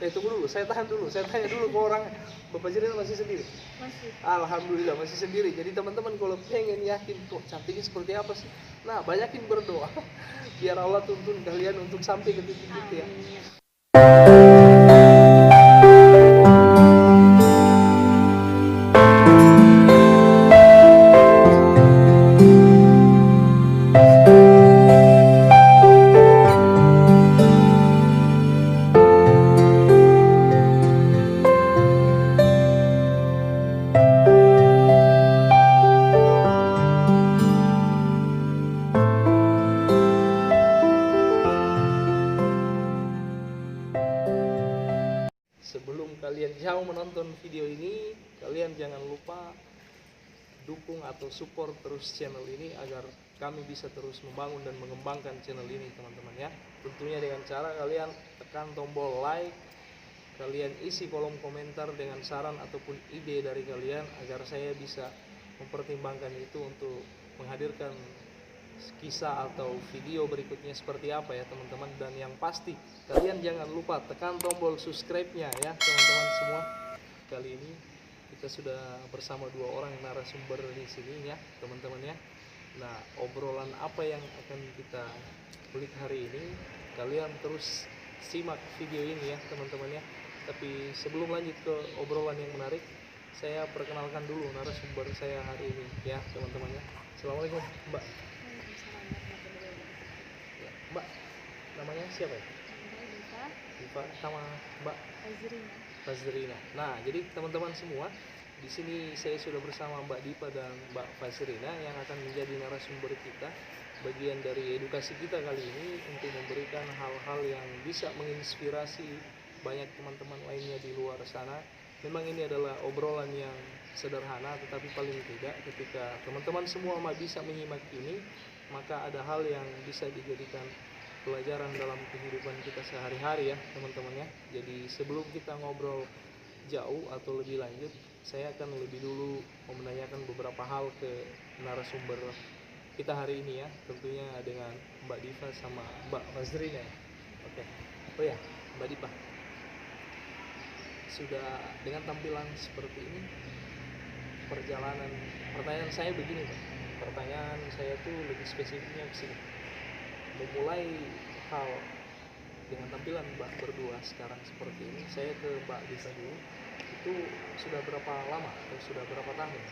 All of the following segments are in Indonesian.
Tunggu dulu, saya tahan dulu, saya tanya dulu ke orang. Bapak Zirina masih sendiri? Masih. Alhamdulillah masih sendiri. Jadi teman-teman kalau pengen yakin kok cantiknya seperti apa sih, nah banyakin berdoa biar Allah tuntun kalian untuk sampai ke titik itu ya. Amin. Sebelum kalian jauh menonton video ini, kalian jangan lupa dukung atau support terus channel ini agar kami bisa terus membangun dan mengembangkan channel ini teman-teman ya. Tentunya dengan cara kalian tekan tombol like, kalian isi kolom komentar dengan saran ataupun ide dari kalian agar saya bisa mempertimbangkan itu untuk menghadirkan kisah atau video berikutnya seperti apa ya teman-teman. Dan yang pasti kalian jangan lupa tekan tombol subscribe-nya ya teman-teman semua. Kali ini kita sudah bersama dua orang narasumber di sini ya teman-teman ya. Nah, obrolan apa yang akan kita kulik hari ini, kalian terus simak video ini ya teman-teman ya. Tapi sebelum lanjut ke obrolan yang menarik, saya perkenalkan dulu narasumber saya hari ini ya teman-teman ya. Assalamualaikum Mbak. Ya, Mbak, namanya siapa ya? Diva sama Mbak Fazrina. Nah, jadi teman-teman semua, di sini saya sudah bersama Mbak Diva dan Mbak Fazrina yang akan menjadi narasumber kita, bagian dari edukasi kita kali ini untuk memberikan hal-hal yang bisa menginspirasi banyak teman-teman lainnya di luar sana. Memang ini adalah obrolan yang sederhana, tetapi paling tidak ketika teman-teman semua bisa menyimak ini, maka ada hal yang bisa dijadikan pelajaran dalam kehidupan kita sehari-hari ya teman-teman ya. Jadi sebelum kita ngobrol jauh atau lebih lanjut, saya akan lebih dulu menanyakan beberapa hal ke narasumber kita hari ini ya, tentunya dengan Mbak Diva sama Mbak Fazrina ya. Oke. Oh ya, Mbak Diva, sudah dengan tampilan seperti ini, pertanyaan saya begini Pak. Pertanyaan saya tuh lebih spesifiknya ke sini. Memulai hal dengan tampilan Mbak berdua sekarang seperti ini, saya ke Mbak Diva dulu. Itu sudah berapa lama atau sudah berapa tahun?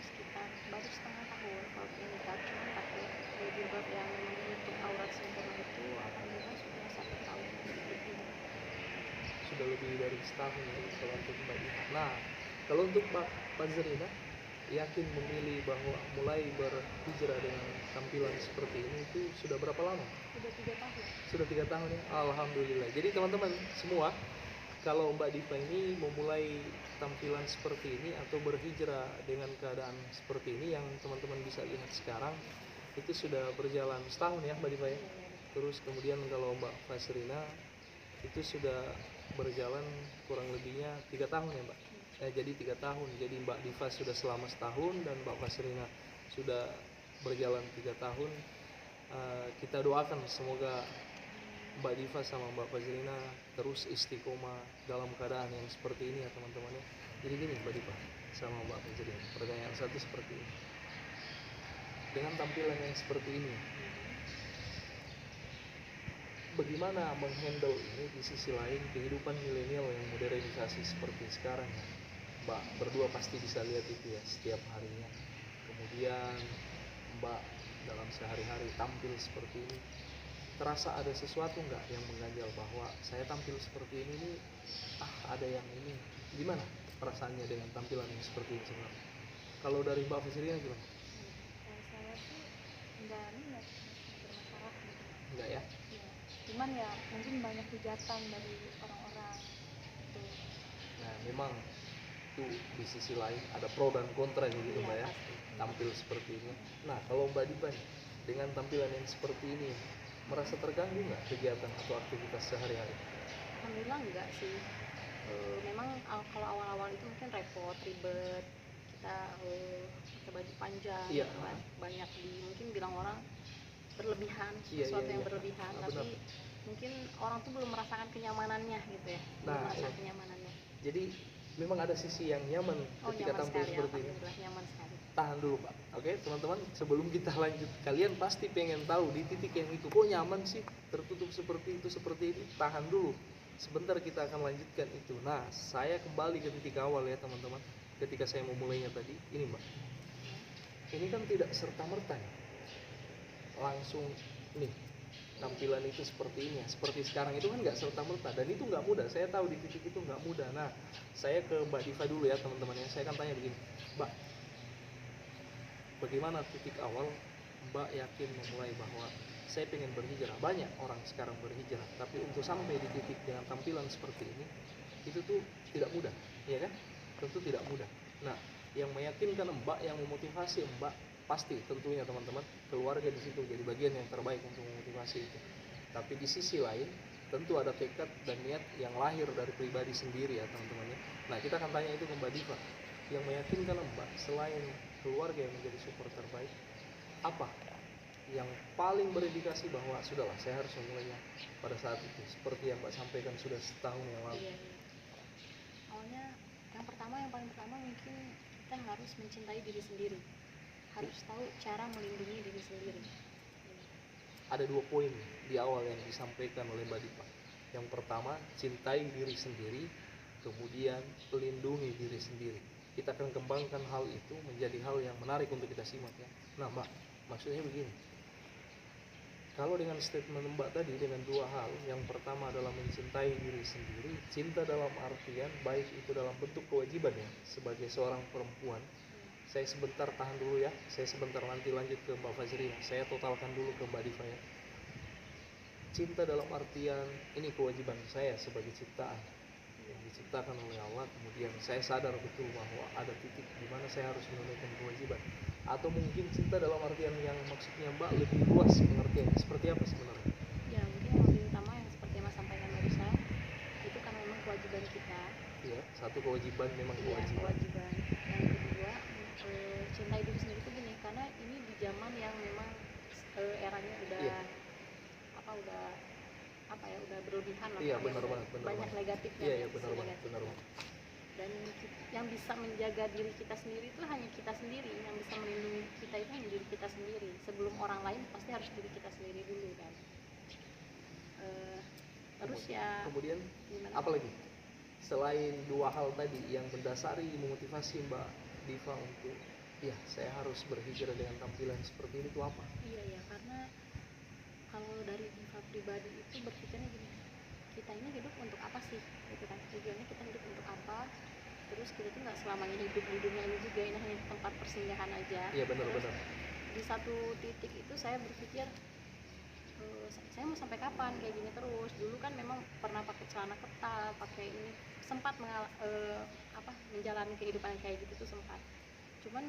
Sekitar baru setengah tahun kalau nikah, cuma pakai jilbab yang menutup aurat sempurna itu alhamdulillah sudah 1 tahun lebih. Sudah lebih dari setahun ya kalau untuk Mbak Diva. Nah, kalau untuk Mbak Fazrina, yakin memilih bahwa mulai berhijrah dengan tampilan seperti ini itu sudah berapa lama? Sudah 3 tahun. Sudah 3 tahun ya, alhamdulillah. Jadi teman-teman semua, kalau Mbak Diva ini memulai tampilan seperti ini atau berhijrah dengan keadaan seperti ini yang teman-teman bisa lihat sekarang, itu sudah berjalan setahun ya Mbak Diva ya. Terus kemudian kalau Mbak Fazrina itu sudah berjalan kurang lebihnya 3 tahun ya Mbak. Jadi 3 tahun. Jadi Mbak Diva sudah selama setahun dan Mbak Fazrina sudah berjalan 3 tahun. Kita doakan semoga Mbak Diva sama Mbak Fazrina terus istiqomah dalam keadaan yang seperti ini ya teman-teman ya. Jadi gini Mbak Diva sama Mbak Fazrina, pertanyaan satu seperti ini. Dengan tampilan yang seperti ini, bagaimana menghandle ini di sisi lain kehidupan milenial yang modernisasi seperti sekarang ya? Mbak berdua pasti bisa lihat itu ya setiap harinya. Kemudian Mbak dalam sehari-hari tampil seperti ini, terasa ada sesuatu nggak yang mengganjal bahwa saya tampil seperti ini nih, ada yang ini. Gimana perasaannya dengan tampilan yang seperti ini sebenarnya? Kalau dari Mbak Fazrina gimana? Saya sih enggak bermasalah gitu. Enggak ya? Cuman ya mungkin banyak hujatan dari orang-orang gitu. Nah, memang itu di sisi lain ada pro dan kontra gitu Mbak ya, tampil seperti ini. Nah, kalau Mbak Diva dengan tampilan yang seperti ini, merasa terganggu nggak kegiatan atau aktivitas sehari-hari? Alhamdulillah enggak sih. Memang kalau awal-awal itu mungkin repot, ribet, kita pakai baju panjang, Iya. gitu kan. Banyak mungkin bilang orang berlebihan, Iya, sesuatu iya, yang iya. berlebihan, Benar. tapi mungkin orang tuh belum merasakan kenyamanannya gitu ya, belum Nah, merasa iya. kenyamanannya. Jadi memang ada sisi yang nyaman Oh, ketika nyaman tampil sekali, seperti ini. alhamdulillah nyaman sekali. Tahan dulu Pak. Oke teman-teman, sebelum kita lanjut, kalian pasti pengen tahu di titik yang itu kok nyaman sih tertutup seperti itu, seperti ini. Tahan dulu, sebentar kita akan lanjutkan itu. Nah, saya kembali ke titik awal ya teman-teman, ketika saya memulainya tadi. Ini Mbak, ini kan tidak serta-merta ya, langsung nih tampilan itu seperti ini ya, seperti sekarang itu kan nggak serta-merta, dan itu nggak mudah. Saya tahu di titik itu nggak mudah. Nah, saya ke Mbak Diva dulu ya teman-teman ya. Saya akan tanya begini, Mbak, bagaimana titik awal Mbak yakin memulai bahwa saya pengen berhijrah? Banyak orang sekarang berhijrah, tapi untuk sampai di titik dengan tampilan seperti ini, itu tuh tidak mudah, ya kan? Tentu tidak mudah. Nah, yang meyakinkan Mbak, yang memotivasi Mbak, pasti tentunya teman-teman, keluarga di situ jadi bagian yang terbaik untuk memotivasi itu. Tapi di sisi lain, tentu ada tekad dan niat yang lahir dari pribadi sendiri ya teman-teman ya. Nah, kita akan tanya itu ke Mbak Diva, yang meyakinkan Mbak selain keluarga yang menjadi support terbaik, apa yang paling berindikasi bahwa sudahlah saya harus memulainya pada saat itu, seperti yang Mbak sampaikan sudah setahun yang lalu. Iya, iya. Awalnya yang paling pertama mungkin kita harus mencintai diri sendiri, harus tahu cara melindungi diri sendiri. Ada 2 poin di awal yang disampaikan oleh Mbak Diva. Yang pertama, cintai diri sendiri, kemudian pelindungi diri sendiri. Kita akan kembangkan hal itu menjadi hal yang menarik untuk kita simak ya. Nah Mbak, maksudnya begini, kalau dengan statement Mbak tadi dengan 2 hal, yang pertama adalah mencintai diri sendiri, cinta dalam artian baik itu dalam bentuk kewajiban ya, sebagai seorang perempuan. Saya sebentar tahan dulu ya, saya sebentar nanti lanjut ke Mbak Fajrina. Saya totalkan dulu ke Mbak Diva ya. Cinta dalam artian ini kewajiban saya sebagai ciptaan yang diciptakan oleh Allah, kemudian saya sadar betul bahwa ada titik di mana saya harus menunaikan kewajiban. Atau mungkin cinta dalam artian yang maksudnya Mbak lebih luas pengertiannya, seperti apa sebenarnya? Ya mungkin yang lebih utama yang seperti yang Mas sampaikan barusan, itu karena memang kewajiban kita. Iya, satu kewajiban, memang Iya, kewajiban. yang kedua, cintai diri sendiri itu gini, karena ini di zaman yang memang eranya udah Iya. udah berlebihan lah, Iya, ya, benar udah banget, benar banyak banget. negatifnya. Iya, ya, benar sisi banget, benar negatifnya. banget. Dan yang bisa menjaga diri kita sendiri itu hanya kita sendiri, yang bisa melindungi kita itu hanya diri kita sendiri. Sebelum orang lain pasti harus diri kita sendiri dulu kan. Terus ya Kemudian gimana? apa lagi? Selain 2 hal tadi yang mendasari motivasi Mbak Diva untuk ya saya harus berhijrah dengan tampilan seperti ini, itu apa? Iya, karena kalau dari Diva pribadi itu berpikirnya gini, kita ini hidup untuk apa sih gitu kan, tujuannya kita hidup untuk apa, terus kita tuh nggak selamanya hidup di dunia ini juga, ini hanya tempat persinggahan aja. Iya, benar-benar. Terus di satu titik itu saya berpikir, saya mau sampai kapan kayak gini terus. Dulu kan memang pernah pakai celana ketat, pakai ini, sempat menjalani kehidupan kayak gitu tuh sempat, cuman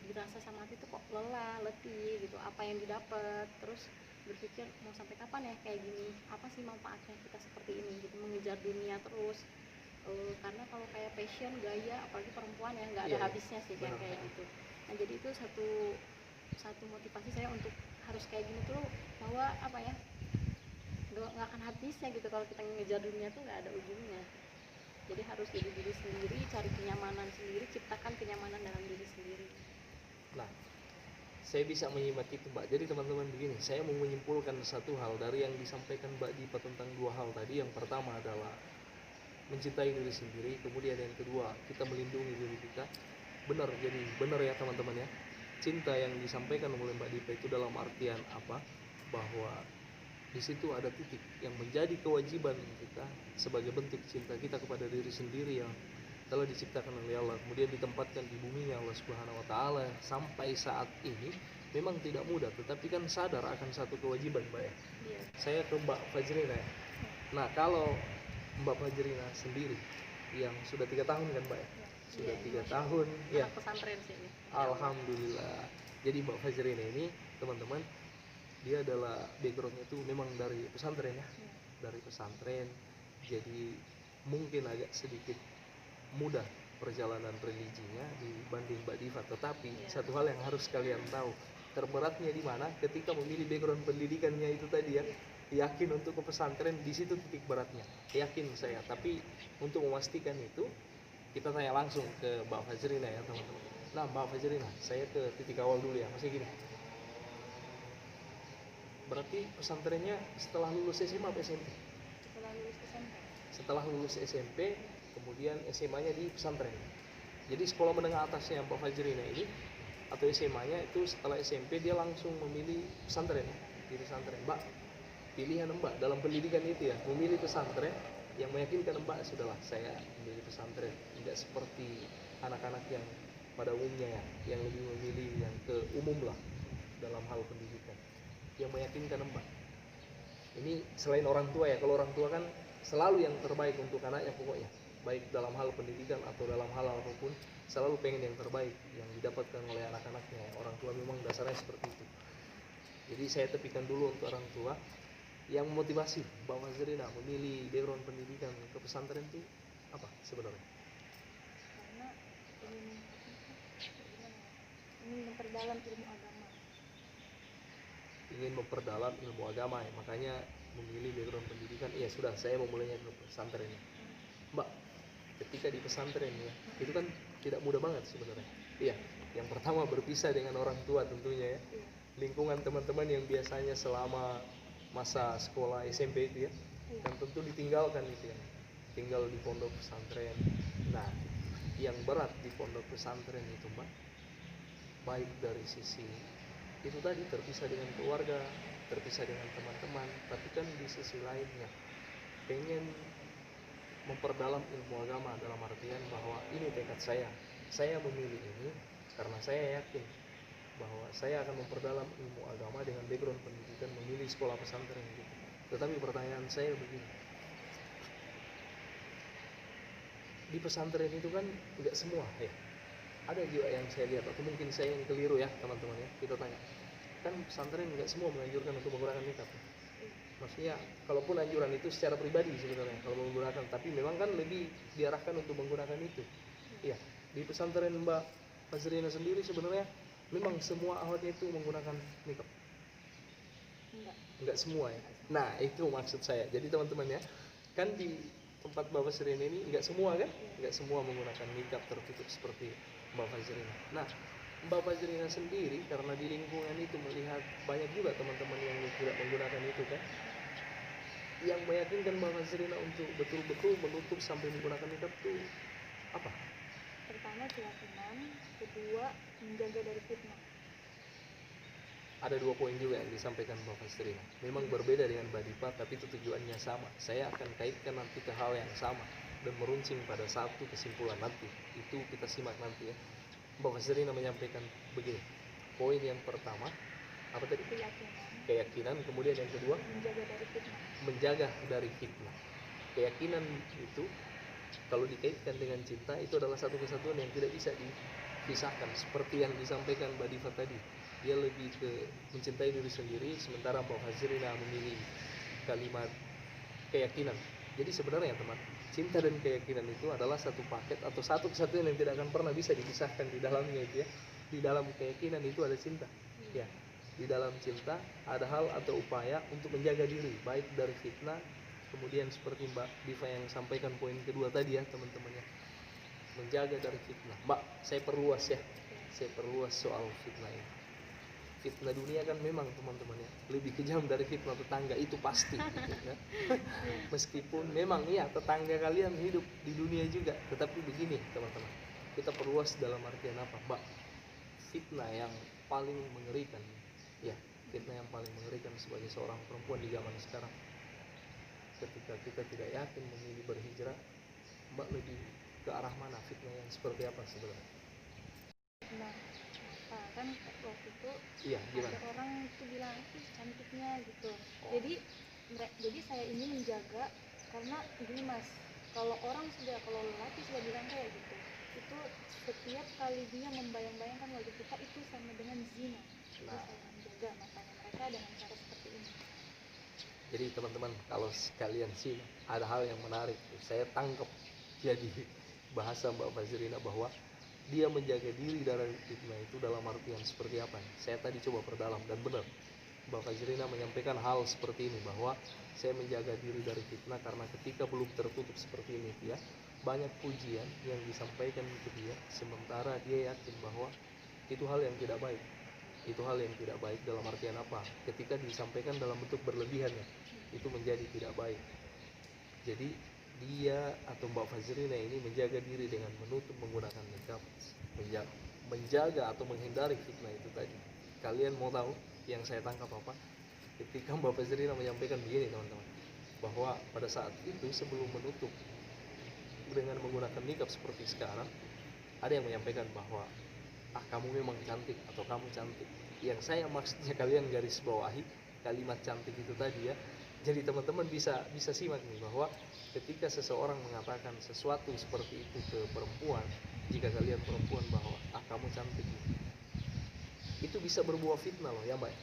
dirasa sama hati tuh kok lelah, letih gitu, apa yang didapat. Terus berpikir mau sampai kapan ya kayak gini, apa sih manfaatnya kita seperti ini gitu, mengejar dunia terus. Karena kalau kayak passion, gaya, apalagi perempuan ya nggak ada Iya, habisnya sih kan kayak gitu. Nah jadi itu satu motivasi saya untuk harus kayak gini tuh, bahwa apa ya, nggak akan habisnya gitu kalau kita ngejar dunia tuh nggak ada ujungnya. Jadi harus jadi diri sendiri, cari kenyamanan sendiri, ciptakan kenyamanan dalam diri sendiri. Nah, saya bisa menyimak itu Mbak. Jadi teman-teman begini, saya mau menyimpulkan satu hal dari yang disampaikan Mbak Diva tentang 2 hal tadi. Yang pertama adalah mencintai diri sendiri, kemudian yang kedua kita melindungi diri kita. Benar, jadi benar ya teman-teman ya, cinta yang disampaikan oleh Mbak Diva itu dalam artian apa, bahwa di situ ada titik yang menjadi kewajiban kita sebagai bentuk cinta kita kepada diri sendiri yang telah diciptakan oleh Allah, kemudian ditempatkan di buminya Allah Subhanahu wa taala sampai saat ini. Memang tidak mudah, tetapi kan sadar akan satu kewajiban Mbak ya. Iya. Saya ke Mbak Fajrina ya. Nah, kalau Mbak Fajrina sendiri yang sudah 3 tahun kan Mbak ya? Sudah 3 tahun ya. Anak pesantren sih ini. Alhamdulillah. Jadi Mbak Fajrina ini teman-teman, dia adalah backgroundnya itu memang dari pesantren ya, dari pesantren. Jadi mungkin agak sedikit mudah perjalanan religinya dibanding Mbak Diva, tetapi satu hal yang harus kalian tahu, terberatnya di mana ketika memilih background pendidikannya itu tadi ya. yakin untuk ke pesantren, di situ titik beratnya, yakin saya. Tapi untuk memastikan itu kita tanya langsung ke Mbak Fajrina ya teman-teman. Nah Mbak Fajrina, saya ke titik awal dulu ya, masih gini. Berarti pesantrennya setelah lulus SMA atau SMP? Setelah lulus SMP. Setelah lulus SMP, kemudian SMA-nya di pesantren. Jadi sekolah menengah atasnya Mbak Fajrina ini atau SMA-nya itu setelah SMP dia langsung memilih pesantren, di pesantren. Mbak, pilihan Mbak dalam pendidikan itu ya, memilih pesantren yang meyakinkan Mbak, sudahlah saya memilih pesantren. Tidak seperti anak-anak yang pada umumnya ya, yang lebih memilih yang ke umum lah dalam hal pendidikan. Yang meyakinkan Mbak. Ini selain orang tua ya, kalau orang tua kan selalu yang terbaik untuk anaknya pokoknya, baik dalam hal pendidikan atau dalam hal apapun selalu pengen yang terbaik yang didapatkan oleh anak-anaknya. Orang tua memang dasarnya seperti itu. Jadi saya tepikan dulu untuk orang tua yang memotivasi Mbak Fajrina memilih background pendidikan ke pesantren itu apa sebenarnya? Karena ingin gimana ya, ingin memperdalam ilmu agama. Ingin memperdalam ilmu agama ya, makanya memilih background pendidikan. Iya sudah, saya memulainya ke pesantren. Mbak, ketika di pesantren ya, itu kan tidak mudah banget sebenarnya. Iya, yang pertama berpisah dengan orang tua tentunya ya. Iya. Lingkungan teman-teman yang biasanya selama masa sekolah SMP itu ya, Iya. dan tentu ditinggalkan itu ya, tinggal di pondok pesantren. Nah, yang berat di pondok pesantren itu Mbak, baik dari sisi itu tadi terpisah dengan keluarga, terpisah dengan teman-teman, tapi kan di sisi lainnya pengen memperdalam ilmu agama dalam artian bahwa ini tekad saya memilih ini karena saya yakin bahwa saya akan memperdalam ilmu agama dengan background pendidikan memilih sekolah pesantren gitu. Tetapi pertanyaan saya begini, di pesantren itu kan nggak semua ya, ada juga yang saya lihat atau mungkin saya yang keliru ya teman-teman ya, kita tanya, kan pesantren nggak semua menganjurkan untuk menggunakan nikah. Maksudnya kalaupun anjuran itu secara pribadi sebenarnya kalau menggunakan, tapi memang kan lebih diarahkan untuk menggunakan itu. Iya, di pesantren Mbak Fajrina sendiri sebenarnya memang semua awalnya itu menggunakan nikah. Enggak semua ya. Nah itu maksud saya. Jadi teman-teman ya, kan di tempat Mbak Fajrina ini enggak semua kan, enggak semua menggunakan nikah tertutup seperti Mbak Fajrina. Nah Mbak Fajrina sendiri karena di lingkungan itu melihat banyak juga teman-teman yang tidak menggunakan itu kan, yang meyakinkan Mbak Fajrina untuk betul-betul menutup sampai menggunakan nikah itu apa? Pertama keyakinan, kedua menjaga dari fitnah. Ada 2 poin juga yang disampaikan Mbak Fajrina. Memang berbeda dengan Mbak Dipa, tapi itu tujuannya sama. Saya akan kaitkan nanti ke hal yang sama dan meruncing pada satu kesimpulan nanti. Itu kita simak nanti ya. Mbak Fajrina menyampaikan begini. Poin yang pertama, apa tadi? Keyakinan. Kemudian yang kedua, Menjaga dari fitnah. menjaga dari fitnah. Keyakinan itu kalau dikaitkan dengan cinta itu adalah satu kesatuan yang tidak bisa dipisahkan. Seperti yang disampaikan Mbak Diva tadi, dia lebih ke mencintai diri sendiri, sementara Mbak Fajrina memilih kalimat keyakinan. Jadi sebenarnya teman, cinta dan keyakinan itu adalah satu paket atau satu kesatuan yang tidak akan pernah bisa dipisahkan di dalamnya itu ya. Di dalam keyakinan itu ada cinta. Ya. Di dalam cinta ada hal atau upaya untuk menjaga diri baik dari fitnah. Kemudian seperti Mbak Diva yang sampaikan poin kedua tadi ya teman-teman ya, menjaga dari fitnah. Mbak, saya perluas ya, saya perluas soal fitnah ini. Fitnah dunia kan memang teman-teman ya lebih kejam dari fitnah tetangga, itu pasti gitu, ya. Meskipun memang ya tetangga kalian hidup di dunia juga, tetapi begini teman-teman, kita perluas dalam artian apa Mbak? Fitnah yang paling mengerikan ya, fitnah yang paling mengerikan sebagai seorang perempuan di zaman sekarang, ketika kita tidak yakin memilih berhijrah, Mbak lebih ke arah mana? Fitnah yang seperti apa sebenarnya? Nah, kan waktu itu Iya, gimana? ada orang itu bilang itu cantiknya gitu. Jadi saya ini menjaga karena gini Mas, kalau lelaki sudah bilang kayak gitu, itu setiap kali dia membayang-bayangkan wajah kita itu sama dengan zina. Jadi saya menjaga matanya mereka dengan cara seperti ini. Jadi teman-teman, kalau sekalian sih ada hal yang menarik saya tangkap jadi bahasa Mbak Fajrina bahwa dia menjaga diri dari fitnah itu dalam artian seperti apa? Saya tadi coba perdalam dan benar. Mbak Fajrina menyampaikan hal seperti ini, bahwa saya menjaga diri dari fitnah karena ketika belum tertutup seperti ini ya, banyak pujian yang disampaikan ke dia, sementara dia yakin bahwa itu hal yang tidak baik. Itu hal yang tidak baik dalam artian apa? Ketika disampaikan dalam bentuk berlebihan ya, itu menjadi tidak baik. Jadi dia atau Mbak Fajrina ini menjaga diri dengan menutup menggunakan nikab, menjaga atau menghindari fitnah itu tadi. Kalian mau tahu yang saya tangkap apa? Ketika Mbak Fajrina menyampaikan begini teman-teman, bahwa pada saat itu sebelum menutup dengan menggunakan nikab seperti sekarang, ada yang menyampaikan bahwa kamu memang cantik atau kamu cantik. Yang saya maksudnya kalian garis bawahi kalimat cantik itu tadi ya. Jadi teman-teman bisa simak nih, bahwa ketika seseorang mengatakan sesuatu seperti itu ke perempuan, jika kalian perempuan, bahwa kamu cantik, itu bisa berbuah fitnah loh ya Mbak.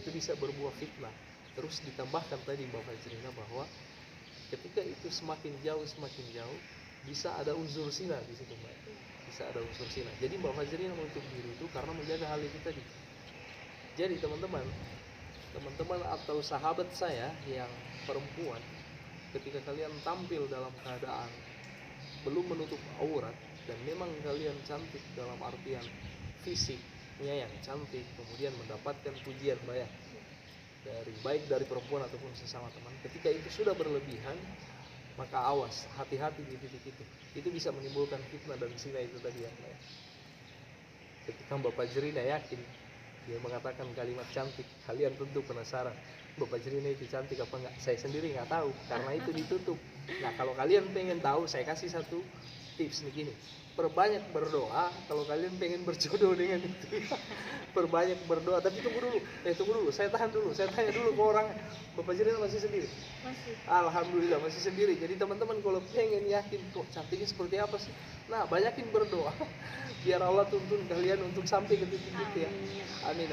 Itu bisa berbuah fitnah. Terus ditambahkan tadi Mbak Fajrina bahwa ketika itu semakin jauh bisa ada unsur zina di situ Mbak. Bisa ada unsur zina. Jadi Mbak Fajrina menutup diri itu karena menjaga hal itu tadi. Jadi teman-teman atau sahabat saya yang perempuan, ketika kalian tampil dalam keadaan belum menutup aurat dan memang kalian cantik dalam artian fisiknya yang cantik, kemudian mendapatkan pujian banyak baik dari perempuan ataupun sesama teman, ketika itu sudah berlebihan, maka awas, hati-hati di titik itu bisa menimbulkan fitnah dan zina itu tadi ya. Ketika Mbak Fajrina yakin dia mengatakan kalimat cantik, kalian tentu penasaran Mbak Fajrina itu cantik apa enggak. Saya sendiri nggak tahu karena itu ditutup. Nah kalau kalian pengen tahu, saya kasih satu tips nih gini, perbanyak berdoa kalau kalian pengen berjodoh dengan itu. Perbanyak berdoa, tapi tunggu dulu, saya tahan dulu, saya tanya dulu ke orang, Mbak Fajrina masih sendiri? Masih. Alhamdulillah masih sendiri. Jadi teman-teman kalau pengen yakin kok cantiknya seperti apa sih, nah banyakin berdoa biar Allah tuntun kalian untuk sampai ke titik itu ya. Amin.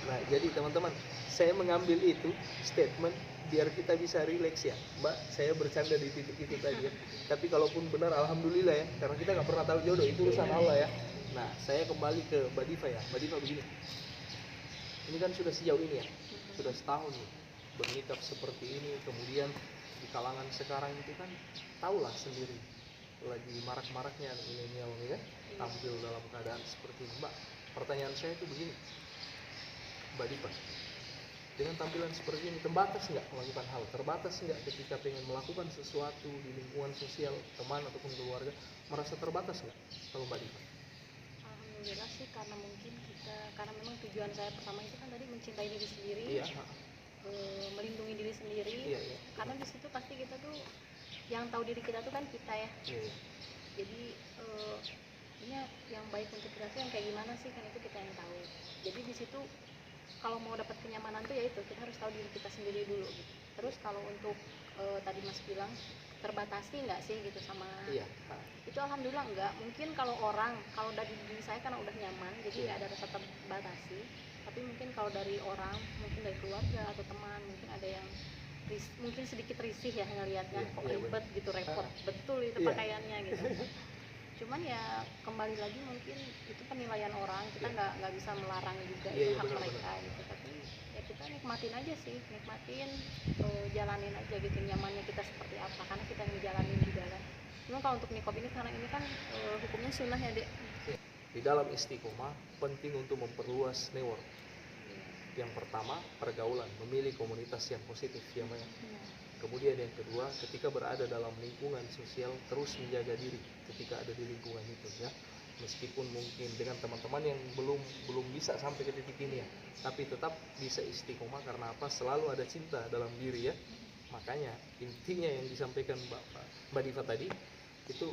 Nah jadi teman-teman, saya mengambil itu statement biar kita bisa rileks ya Mbak. Saya bercanda di titik itu tadi ya. Tapi kalaupun benar alhamdulillah ya, karena kita nggak pernah tahu jodoh, itu urusan Allah ya. Nah saya kembali ke Mbak Diva ya. Mbak Diva begini, ini kan sudah sejauh ini ya, sudah setahun nih bernikah seperti ini. Kemudian di kalangan sekarang itu kan tahulah sendiri, lagi marak-maraknya milenial nih kan, tampil dalam keadaan seperti ini. Mbak, pertanyaan saya itu begini, Mbak Diva, dengan tampilan seperti ini terbatas nggak melakukan hal, terbatas nggak ketika pengen melakukan sesuatu di lingkungan sosial teman ataupun keluarga, merasa terbatas nggak kalau Mbak Diva? Alhamdulillah sih, karena memang tujuan saya pertama itu kan tadi mencintai diri sendiri, Iya. melindungi diri sendiri. Iya. Karena di situ pasti kita tuh yang tahu diri kita tuh kan kita ya. Iya. Jadi ini yang baik untuk kita tuh yang kayak gimana sih, kan itu kita yang tahu. Jadi di situ kalau mau dapat kenyamanan tuh ya itu kita harus tahu diri kita sendiri dulu gitu. Terus kalau untuk tadi Mas bilang terbatasi nggak sih gitu sama itu, alhamdulillah enggak. Mungkin kalau dari diri saya karena udah nyaman, jadi nggak ada rasa terbatasi. Tapi mungkin kalau dari orang, mungkin dari keluarga atau teman, mungkin ada yang mungkin sedikit risih ya ngelihatnya, kok ribet gitu, repot betul itu pakaiannya gitu. Cuman ya kembali lagi mungkin itu penilaian orang, kita nggak bisa melarang juga, itu hak mereka gitu. Tapi ya kita nikmatin aja sih, jalanin aja gitu, nyamannya kita seperti apa, karena kita ngejalanin juga kan. Cuma kalau untuk niqab ini, karena ini kan hukumnya sunnah ya Dek. Di dalam istiqomah penting untuk memperluas network. Yang pertama, pergaulan, memilih komunitas yang positif ya Mbak. Kemudian yang kedua, ketika berada dalam lingkungan sosial, terus menjaga diri ketika ada di lingkungan itu ya. Meskipun mungkin dengan teman-teman yang belum bisa sampai ke titik ini ya, tapi tetap bisa istiqomah karena apa? Selalu ada cinta dalam diri ya. Makanya intinya yang disampaikan Mbak Diva tadi itu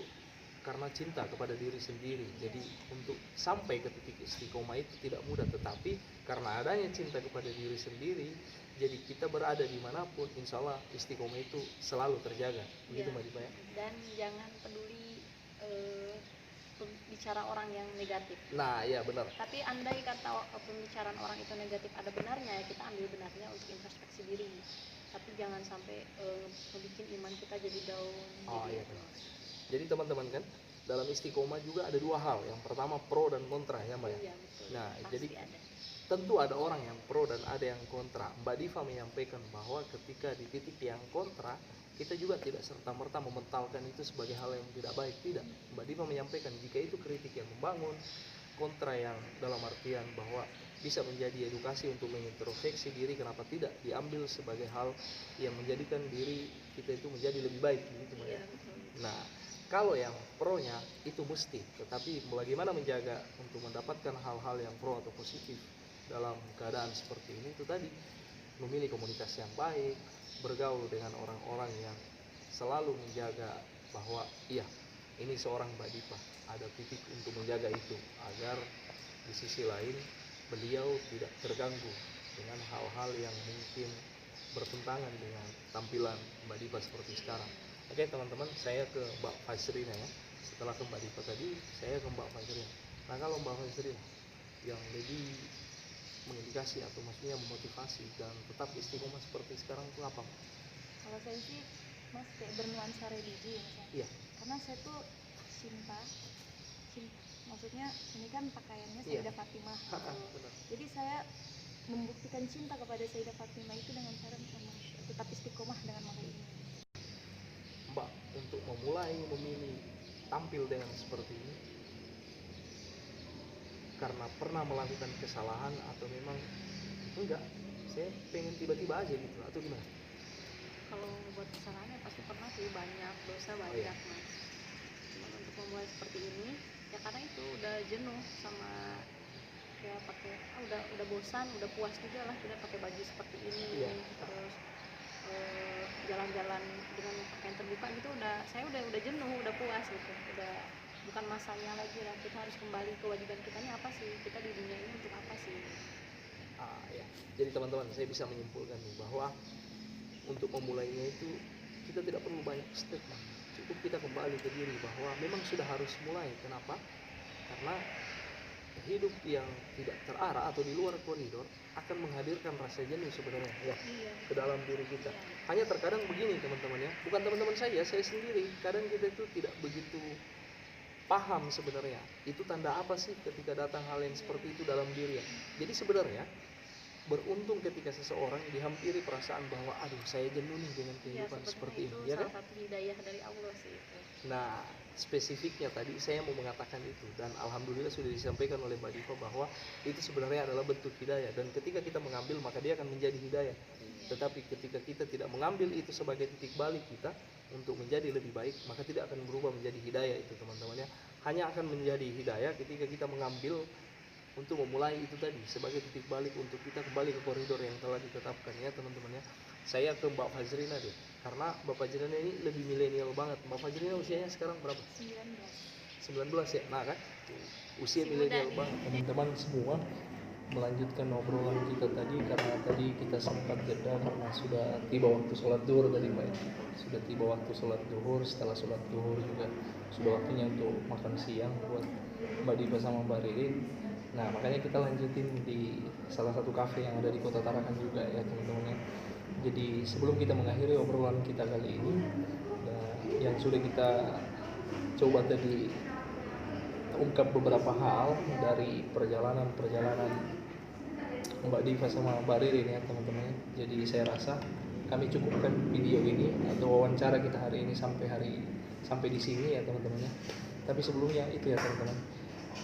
karena cinta kepada diri sendiri. Jadi untuk sampai ke titik istiqomah itu tidak mudah, tetapi karena adanya cinta kepada diri sendiri, jadi kita berada dimanapun, insya Allah istiqomah itu selalu terjaga. Begitu Mbak Diva ya. Dan jangan peduli bicara orang yang negatif. Nah ya benar. Tapi andai kata pembicaraan orang itu negatif ada benarnya, ya kita ambil benarnya untuk introspeksi diri. Tapi jangan sampai membuat iman kita jadi down. Iya benar. Jadi teman-teman kan, dalam istiqomah juga ada dua hal. Yang pertama pro dan kontra ya Mbak ya. Iya, betul. Nah pasti jadi ada. tentu ada orang yang pro dan ada yang kontra. Mbak Diva menyampaikan bahwa ketika di titik yang kontra, kita juga tidak serta-merta mementalkan itu sebagai hal yang tidak baik. Tidak. Mbak Diva menyampaikan jika itu kritik yang membangun, kontra yang dalam artian bahwa bisa menjadi edukasi untuk mengintrospeksi diri, kenapa tidak diambil sebagai hal yang menjadikan diri kita itu menjadi lebih baik gitu, Mbak. Iya, betul. Nah, kalau yang pro-nya itu mesti, tetapi bagaimana menjaga untuk mendapatkan hal-hal yang pro atau positif dalam keadaan seperti ini, itu tadi memilih komunitas yang baik, bergaul dengan orang-orang yang selalu menjaga bahwa iya, ini seorang Mbak Diva, ada titik untuk menjaga itu agar di sisi lain beliau tidak terganggu dengan hal-hal yang mungkin bertentangan dengan tampilan Mbak Diva seperti sekarang. Oke teman-teman, saya ke Mbak Fajrina ya. Setelah ke Mbak Diva tadi, saya ke Mbak Fajrina. Nah kalau Mbak Fajrina yang lebih mengindikasi atau maksudnya memotivasi dan tetap istiqomah seperti sekarang itu apa? Kalau saya sih mas kayak bernuansa religi ya mas ya. Iya. Karena saya tuh cinta, maksudnya ini kan pakaiannya Iya. Sayyidah Fatimah gitu. Benar. Jadi saya membuktikan cinta kepada Sayyidah Fatimah itu dengan cara tetap istiqomah dengan pakai ini. Mbak untuk memulai memilih tampil dengan seperti ini karena pernah melakukan kesalahan atau memang enggak, saya pengen tiba-tiba aja gitu atau gimana? Kalau buat kesalahannya pasti pernah sih, banyak dosa banyak iya. mas. Cuman untuk memulai seperti ini ya karena itu udah jenuh sama ya pakai udah bosan, udah puas juga lah kita pakai baju seperti ini. Iya. Terus jalan-jalan dengan pakaian terbuka gitu udah jenuh, udah puas gitu, udah bukan masanya lagi lah. Kita harus kembali ke kewajiban kita ini apa sih, kita di dunia ini untuk apa sih. Ya. Jadi teman-teman, saya bisa menyimpulkan nih bahwa untuk memulainya itu kita tidak perlu banyak statement, cukup kita kembali ke diri bahwa memang sudah harus mulai. Kenapa? Karena hidup yang tidak terarah atau di luar koridor akan menghadirkan rasa jenuh sebenarnya ya Iya. ke dalam diri kita. Hanya terkadang begini teman-teman ya, bukan teman-teman saya sendiri, kadang kita itu tidak begitu paham sebenarnya itu tanda apa sih ketika datang hal yang seperti itu dalam diri ya. Jadi sebenarnya beruntung ketika seseorang dihampiri perasaan bahwa aduh saya jenuh nih dengan Ya, kehidupan sebenarnya seperti itu ini ya kan. salah satu hidayah dari Allah sih itu. Nah, spesifiknya tadi saya mau mengatakan itu dan alhamdulillah sudah disampaikan oleh Mbak Diva bahwa itu sebenarnya adalah bentuk hidayah dan ketika kita mengambil maka dia akan menjadi hidayah. Tetapi ketika kita tidak mengambil itu sebagai titik balik kita untuk menjadi lebih baik, maka tidak akan berubah menjadi hidayah itu teman-teman ya. Hanya akan menjadi hidayah ketika kita mengambil untuk memulai itu tadi sebagai titik balik untuk kita kembali ke koridor yang telah ditetapkan ya teman-teman ya. Saya ke Mbak Fajrina deh, karena Mbak Fajrina ini lebih milenial banget. Mbak Fajrina usianya sekarang berapa? 19. 19 ya. Nah kan usia Si milenial muda nih. banget. Teman-teman semua melanjutkan obrolan kita tadi karena tadi kita sempat jeda karena sudah tiba waktu sholat zuhur tadi Mbak. Sudah tiba waktu sholat zuhur, setelah sholat zuhur juga sudah waktunya untuk makan siang buat Mbak Diva sama Mbak Ririn. Nah makanya kita lanjutin di salah satu kafe yang ada di Kota Tarakan juga ya teman-teman ya. Jadi sebelum kita mengakhiri obrolan kita kali ini yang sudah kita coba tadi ungkap beberapa hal dari perjalanan Mbak Diva sama Mbak Ririn ya teman-teman. Jadi saya rasa kami cukupkan video ini atau wawancara kita hari ini sampai di sini ya teman-teman ya. Tapi sebelumnya itu ya teman-teman,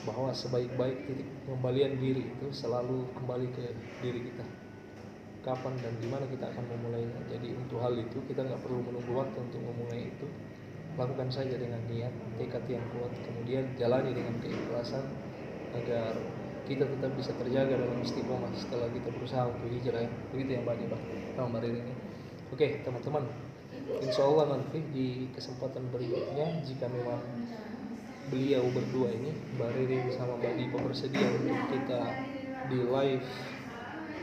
bahwa sebaik-baik titik pengembalian diri itu selalu kembali ke diri kita. Kapan dan di mana kita akan memulainya. Jadi untuk hal itu kita nggak perlu menunggu waktu untuk memulai itu. Lakukan saja dengan niat, tekad yang kuat, kemudian jalani dengan keikhlasan agar kita tetap bisa terjaga dalam istiqomah setelah kita berusaha untuk hijrah ya. Begitu ya Mbak Diva sama Mbak Ririn. Oke teman-teman, insya Allah nanti di kesempatan berikutnya jika memang beliau berdua ini Mbak Ririn sama Mbak Diva bersedia untuk kita di live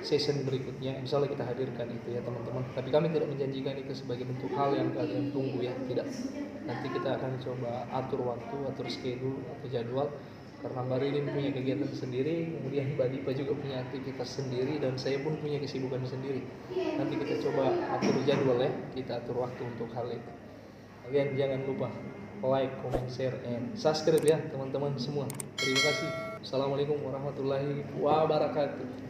session berikutnya, misalnya kita hadirkan itu ya teman-teman. Tapi kami tidak menjanjikan itu sebagai bentuk hal yang kalian tunggu ya, tidak. Nanti kita akan coba atur waktu, atur schedule atau jadwal. Karena Mbak Ririn punya kegiatan sendiri, kemudian Mbak Diva juga punya aktivitas sendiri, dan saya pun punya kesibukan sendiri. Nanti kita coba atur jadwal ya, kita atur waktu untuk hal itu. Kalian jangan lupa like, comment, share, and subscribe ya teman-teman semua. Terima kasih. Assalamualaikum warahmatullahi wabarakatuh.